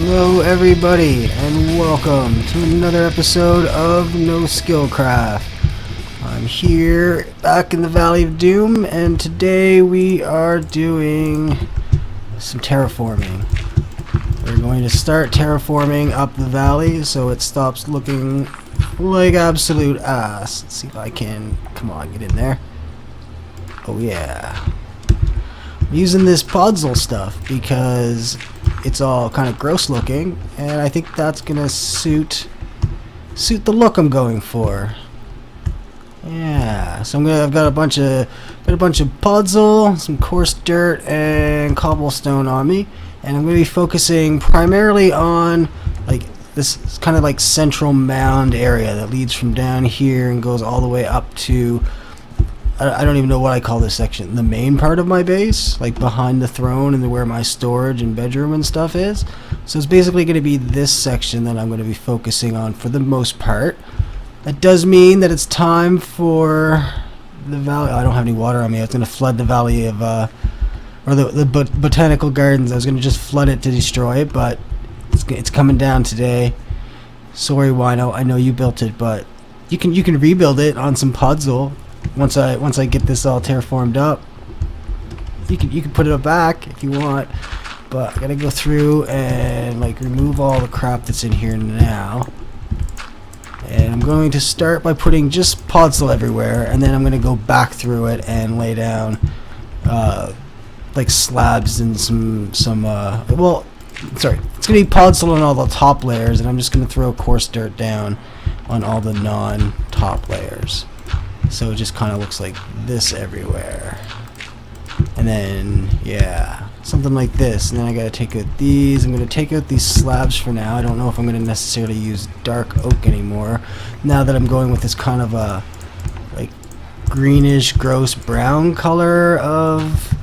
Hello everybody and welcome to another episode of NoSkillCraft. I'm here back in the Valley of Doom and today we are doing some terraforming. We're going to start terraforming up the valley so it stops looking like absolute ass. Let's see if I can, come on, get in there. Oh yeah. I'm using this Podzol stuff because it's all kind of gross looking, and I think that's gonna suit the look I'm going for. Yeah, so I've got a bunch of Podzol, some coarse dirt, and cobblestone on me, and I'm gonna be focusing primarily on like this kind of like central mound area that leads from down here and goes all the way up to I don't even know what I call this section. The main part of my base, like behind the throne and where my storage and bedroom and stuff is. So it's basically going to be this section that I'm going to be focusing on for the most part. That does mean that it's time for the valley. I don't have any water on me. I was going to flood the valley of, or the botanical gardens. I was going to just flood it to destroy it, but it's coming down today. Sorry, Wino. I know you built it, but you can rebuild it on some Podzol. Once I get this all terraformed up, you can put it back if you want, but I gotta go through and like remove all the crap that's in here now. And I'm going to start by putting just Podzol everywhere, and then I'm gonna go back through it and lay down like slabs and well, sorry, it's gonna be Podzol on all the top layers, and I'm just gonna throw coarse dirt down on all the non-top layers. So it just kind of looks like this everywhere. And then, yeah, something like this. And then I gotta take out these. I'm gonna take out these slabs for now. I don't know if I'm gonna necessarily use dark oak anymore. Now that I'm going with this kind of a like greenish, gross brown color of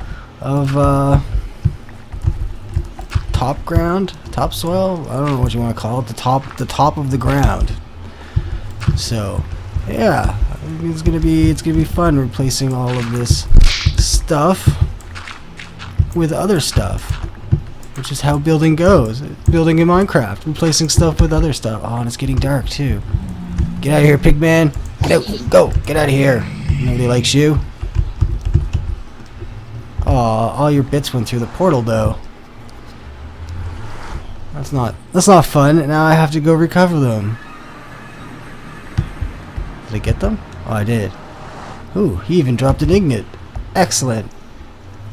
topsoil. I don't know what you want to call it. The top of the ground. So, yeah. It's gonna be fun replacing all of this stuff with other stuff, which is how building goes. Building in Minecraft, replacing stuff with other stuff. Oh, and it's getting dark too. Get out of here, pigman! Get out! Go! Get out of here! Nobody likes you. Oh, all your bits went through the portal though. That's not fun. Now I have to go recover them. Did I get them? Oh, I did. Ooh, he even dropped an ingot. Excellent.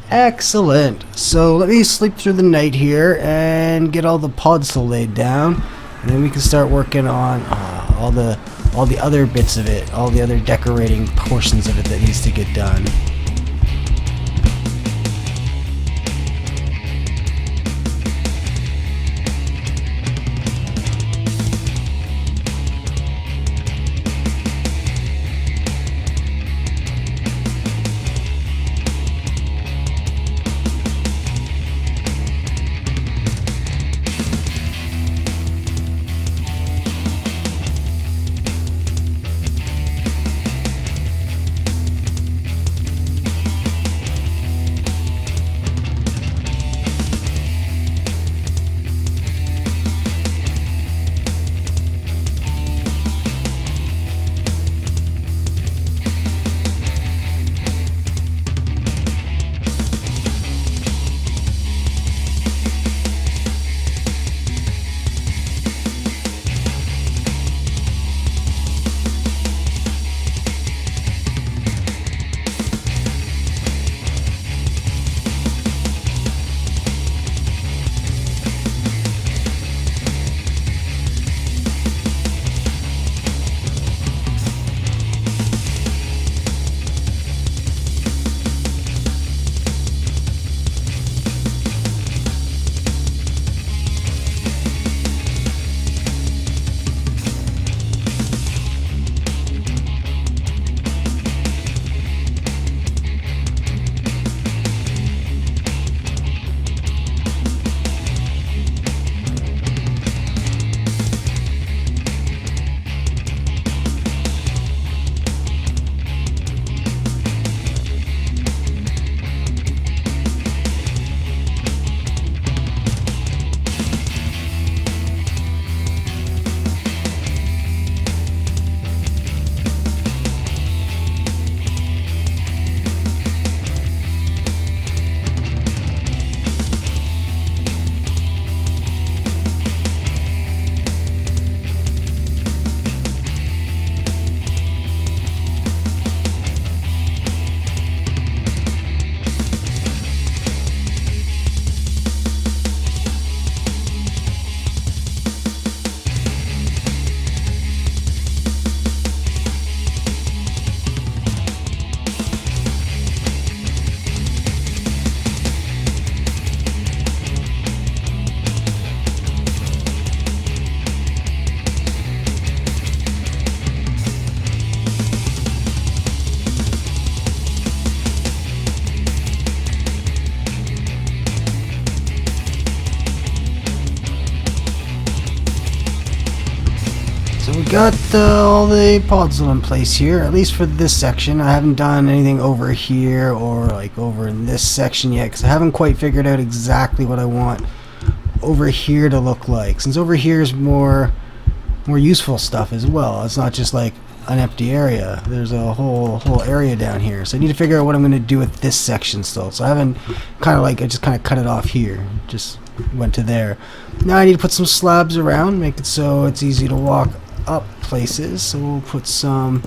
Excellent. So let me sleep through the night here and get all the Podzol laid down, and then we can start working on all the other bits of it, all the other decorating portions of it that needs to get done. got all the Podzol in place here, at least for this section. I haven't done anything over here or like over in this section yet, because I haven't quite figured out exactly what I want over here to look like. Since over here is more useful stuff as well. It's not just like an empty area. There's a whole area down here. So I need to figure out what I'm going to do with this section still. So I haven't I just kind of cut it off here. Just went to there. Now I need to put some slabs around, make it so it's easy to walk up places. So we'll put some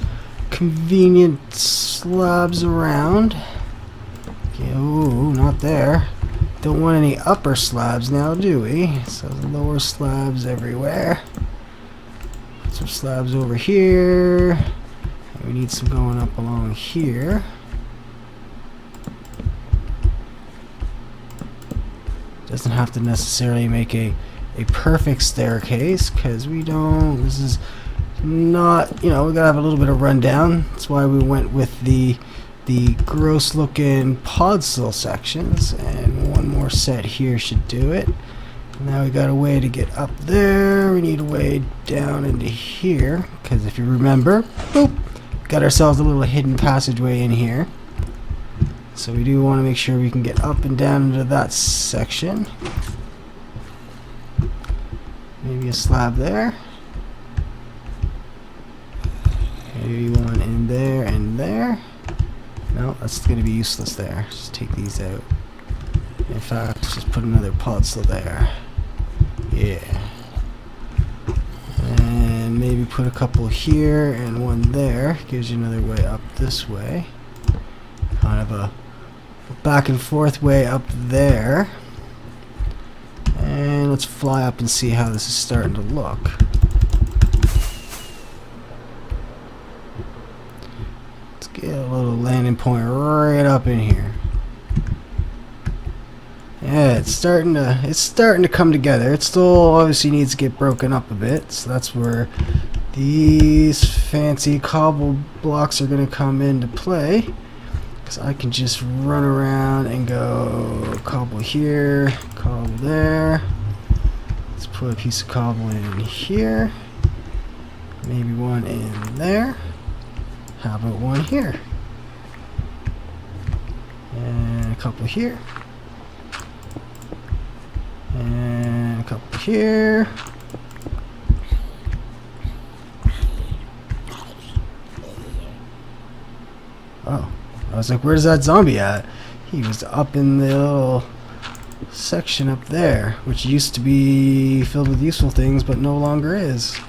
convenient slabs around. Okay, ooh, not there. Don't want any upper slabs now, do we? So lower slabs everywhere. Put some slabs over here. And we need some going up along here. Doesn't have to necessarily make a perfect staircase, because we don't, this is not, we gotta have a little bit of rundown. That's why we went with the gross looking Podzol sections, and one more set here should do it. Now we got a way to get up there. We need a way down into here, because if you remember, boop, got ourselves a little hidden passageway in here. So we do want to make sure we can get up and down into that section. Maybe a slab there. Maybe one in there and there. No, that's going to be useless there. Just take these out. In fact, just put another Podzol there. Yeah. And maybe put a couple here and one there. Gives you another way up this way. Kind of a back and forth way up there. And let's fly up and see how this is starting to look. Let's get a little landing point right up in here. Yeah, it's starting to come together. It still obviously needs to get broken up a bit, so that's where these fancy cobble blocks are going to come into play. Because I can just run around and go cobble here, cobble there. Let's put a piece of cobble in here. Maybe one in there. How about one here? And a couple here. And a couple here. Oh. I was like, where's that zombie at? He was up in the little section up there, which used to be filled with useful things, but no longer is.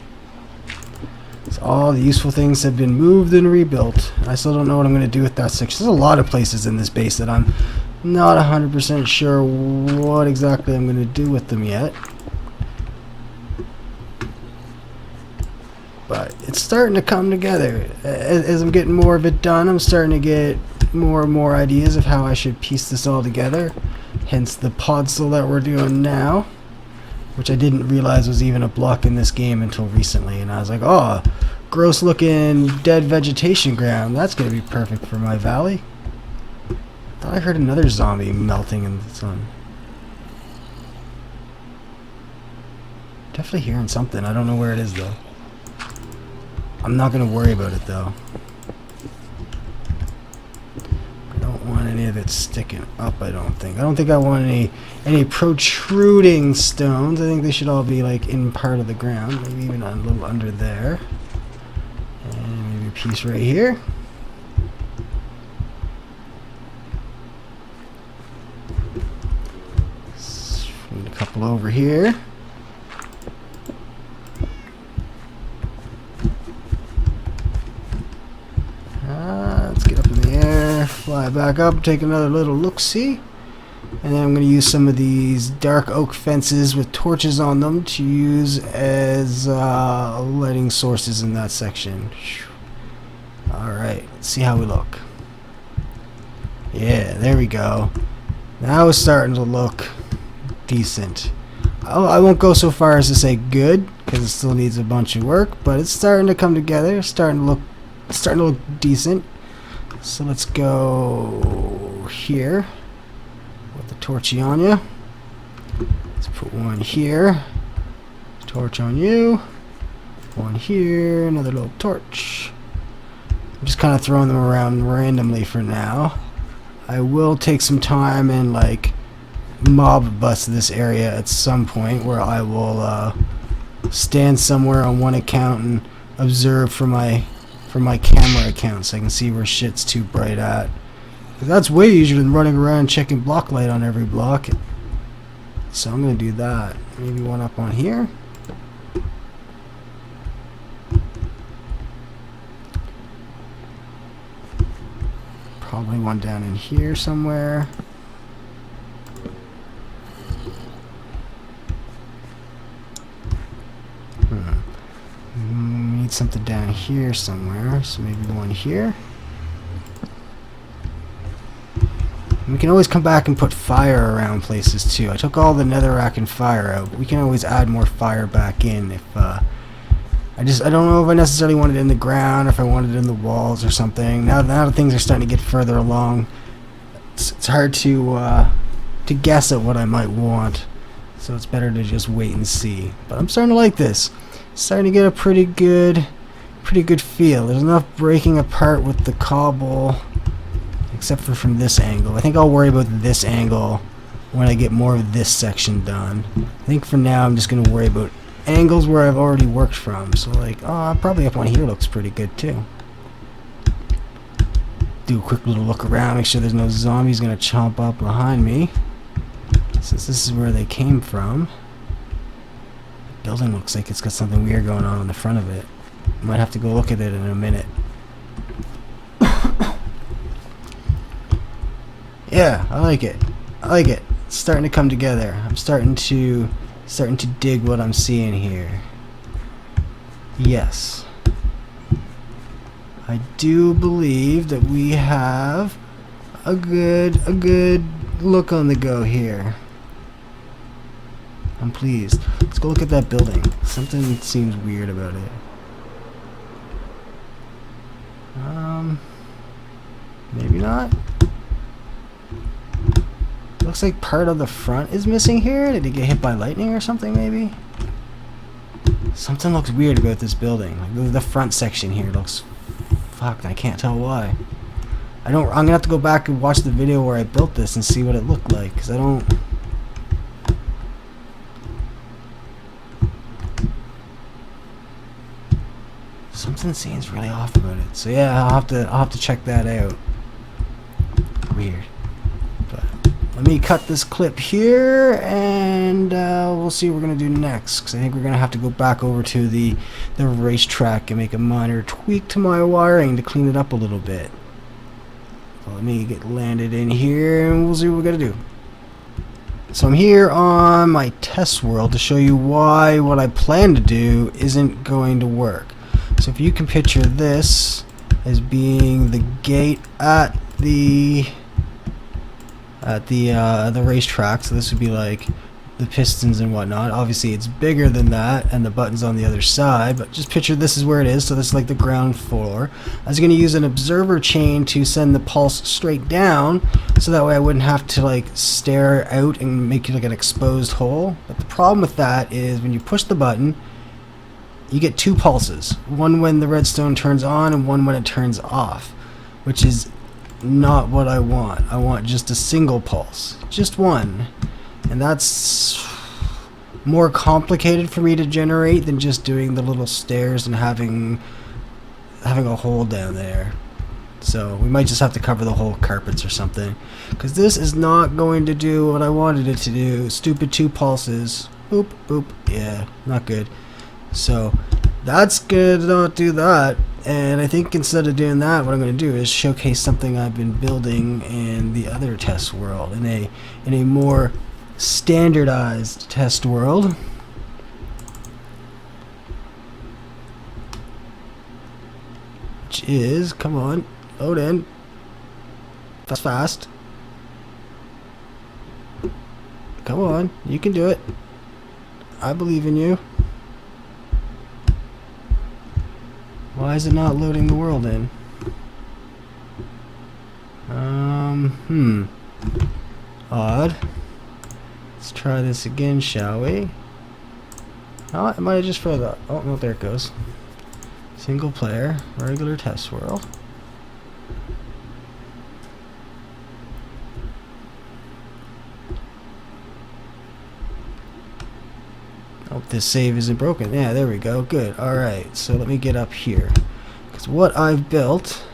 So all the useful things have been moved and rebuilt. I still don't know what I'm going to do with that section. There's a lot of places in this base that I'm not 100% sure what exactly I'm going to do with them yet. But it's starting to come together. As I'm getting more of it done, I'm starting to get more and more ideas of how I should piece this all together. Hence the Podzol that we're doing now, which I didn't realize was even a block in this game until recently. And I was like, oh, gross looking dead vegetation ground. That's going to be perfect for my valley. I thought I heard another zombie melting in the sun. Definitely hearing something. I don't know where it is though. I'm not going to worry about it though. I don't want any of it sticking up, I don't think. I don't think I want any protruding stones. I think they should all be like in part of the ground. Maybe even a little under there. And maybe a piece right here. Need a couple over here. Let's get up in the air, fly back up, take another little look-see. And then I'm going to use some of these dark oak fences with torches on them to use as lighting sources in that section. Alright, let's see how we look. Yeah, there we go. Now it's starting to look decent. I won't go so far as to say good, because it still needs a bunch of work, but it's starting to come together, starting to look decent. So let's go here with the torchy on you. Let's put one here. Torch on you. One here, another little torch. I'm just kind of throwing them around randomly for now. I will take some time and like mob bust this area at some point where I will stand somewhere on one account and observe from my camera account so I can see where shit's too bright at. 'Cause that's way easier than running around checking block light on every block. So I'm gonna do that. Maybe one up on here. Probably one down in here somewhere. Need something down here somewhere, so maybe one here. We can always come back and put fire around places too. I took all the netherrack and fire out, but we can always add more fire back in if I don't know if I necessarily want it in the ground or if I want it in the walls or something. Now that things are starting to get further along, it's hard to guess at what I might want. So it's better to just wait and see. But I'm starting to like this. Starting to get a pretty good feel. There's enough breaking apart with the cobble, except for from this angle. I think I'll worry about this angle when I get more of this section done. I think for now I'm just going to worry about angles where I've already worked from. So like, probably up on here looks pretty good too. Do a quick little look around, make sure there's no zombies going to chomp up behind me, since this is where they came from. The building looks like it's got something weird going on the front of it. Might have to go look at it in a minute. Yeah, I like it. I like it. It's starting to come together. I'm starting to dig what I'm seeing here. Yes. I do believe that we have a good look on the go here. I'm pleased. Let's go look at that building. Something seems weird about it. Maybe not. Looks like part of the front is missing here. Did it get hit by lightning or something maybe? Something looks weird about this building. Like the front section here looks fucked. I can't tell why. I'm gonna have to go back and watch the video where I built this and see what it looked like, because I don't. Something seems really off about it. So yeah, I'll have to check that out. Weird. But let me cut this clip here, and we'll see what we're gonna do next. Because I think we're gonna have to go back over to the racetrack and make a minor tweak to my wiring to clean it up a little bit. So let me get landed in here, and we'll see what we're gonna do. So I'm here on my test world to show you why what I plan to do isn't going to work. So if you can picture this as being the gate at the racetrack, so this would be like the pistons and whatnot. Obviously it's bigger than that and the button's on the other side, but just picture this is where it is. So this is like the ground floor. I was going to use an observer chain to send the pulse straight down, so that way I wouldn't have to like stare out and make it like an exposed hole. But the problem with that is when you push the button, you get two pulses, one when the redstone turns on and one when it turns off, which is not what I want. I want just a single pulse, just one, and that's more complicated for me to generate than just doing the little stairs and having a hole down there. So we might just have to cover the whole carpets or something, because this is not going to do what I wanted it to do. Stupid two pulses. Boop boop. Yeah, not good. So that's good to not do that. And I think instead of doing that, what I'm going to do is showcase something I've been building in the other test world, in a more standardized test world. Which is, come on, load in. That's fast. Come on, you can do it. I believe in you. Why is it not loading the world in? Odd. Let's try this again, shall we? Oh, I might have just froze up. Oh, no, there it goes. Single player, regular test world. Hope this save isn't broken. Yeah, there we go. Good. Alright, so let me get up here. Because what I've built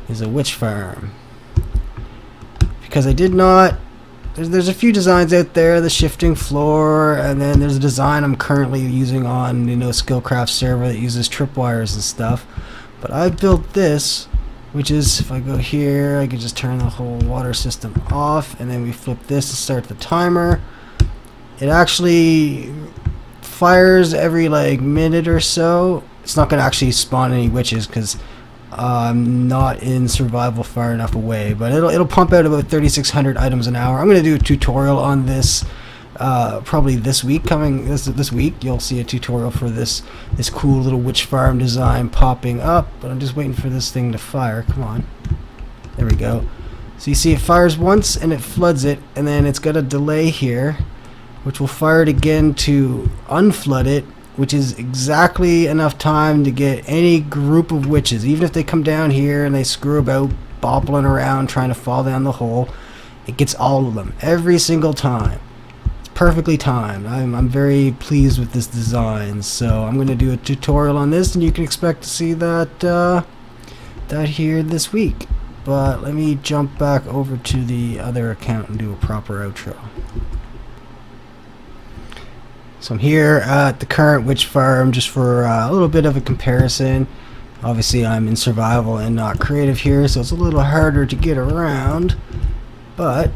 is a witch farm. Because I did not... There's a few designs out there, the shifting floor, and then there's a design I'm currently using on the NoSkillCraft server that uses tripwires and stuff. But I built this, which is, if I go here, I can just turn the whole water system off, and then we flip this to start the timer. It actually fires every like minute or so. It's not going to actually spawn any witches because I'm not in survival far enough away, but it'll pump out about 3,600 items an hour. I'm going to do a tutorial on this probably this week. This week you'll see a tutorial for this cool little witch farm design popping up, but I'm just waiting for this thing to fire. Come on, there we go. So you see it fires once and it floods it, and then it's got a delay here which will fire it again to unflood it, which is exactly enough time to get any group of witches. Even if they come down here and they screw about bobbling around trying to fall down the hole, it gets all of them every single time. It's perfectly timed. I'm very pleased with this design, so I'm going to do a tutorial on this, and you can expect to see that here this week. But let me jump back over to the other account and do a proper outro. So I'm here at the current witch farm just for a little bit of a comparison. Obviously I'm in survival and not creative here, so it's a little harder to get around. But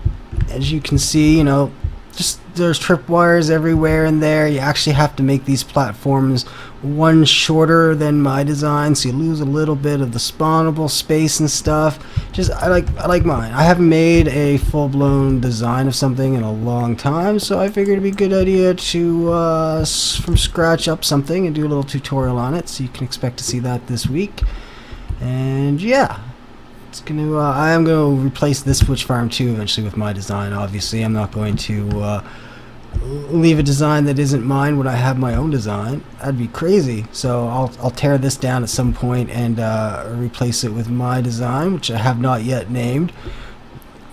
as you can see, you know, just there's tripwires everywhere in there. You actually have to make these platforms one shorter than my design, so you lose a little bit of the spawnable space and stuff. Just I like mine. I haven't made a full-blown design of something in a long time, so I figured it'd be a good idea to from scratch up something and do a little tutorial on it. So you can expect to see that this week. And yeah, it's gonna I am gonna replace this witch farm too eventually with my design. Obviously I'm not going to leave a design that isn't mine when I have my own design. That'd be crazy. So I'll tear this down at some point and replace it with my design, which I have not yet named.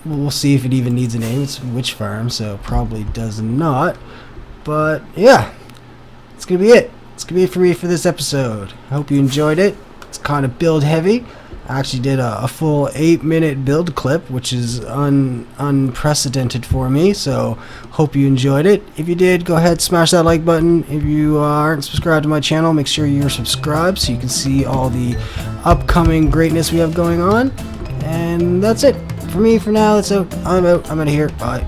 We'll see if it even needs a name. It's witch farm, so probably does not. But yeah, it's gonna be it. It's gonna be it for me for this episode. I hope you enjoyed it. It's kind of build heavy. I actually did a full 8-minute build clip, which is unprecedented for me, so hope you enjoyed it. If you did, go ahead, smash that like button. If you aren't subscribed to my channel, make sure you're subscribed so you can see all the upcoming greatness we have going on. And that's it for me for now. I'm out of here. Bye.